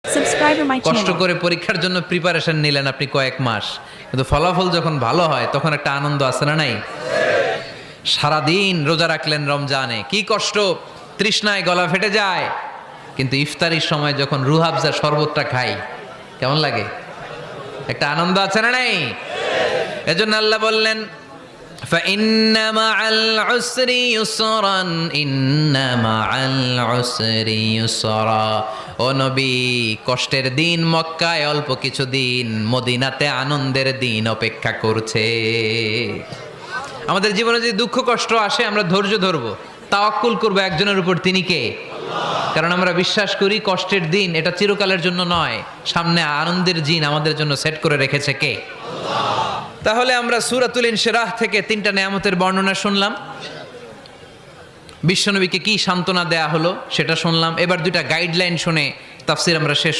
Subscribe to my কষ্ট channel. করে পরীক্ষার জন্য প্রিপারেশন নিলেন আপনি কয়েক মাস, কিন্তু ফলাফল যখন ভালো হয় তখন একটা আনন্দ আছে না নাই? সারাদিন রোজা রাখলেন রমজানে, কি কষ্ট, তৃষ্ণায় গলা ফেটে যায়, কিন্তু ইফতারির সময় যখন রুহাবজা শরবতটা খাই কেমন লাগে? একটা আনন্দ আছে না নাই? এজন্য আল্লাহ বললেন فإن مع العسر يسرا إن مع العسر يسرا। ও নবী, কষ্টের দিন মক্কায় অল্প কিছু দিন, মদিনাতে আনন্দের দিন অপেক্ষা করছে। আমাদের জীবনে যদি দুঃখ কষ্ট আসে আমরা ধৈর্য ধরবো, তাওয়াক্কুল করবো একজনের উপর, তিনি কে? কারণ আমরা বিশ্বাস করি কষ্টের দিন এটা চিরকালের জন্য নয়, সামনে আনন্দের দিন আমাদের জন্য সেট করে রেখেছে কে? তাহলে আমরা সূরাতুল ইনশিরাহ থেকে 3টা নেয়ামতের বর্ণনা শুনলাম, বিশ্বনবীকে কি সান্ত্বনা দেয়া হলো সেটা শুনলাম। এবার 2টা গাইডলাইন শুনে তাফসীর আমরা শেষ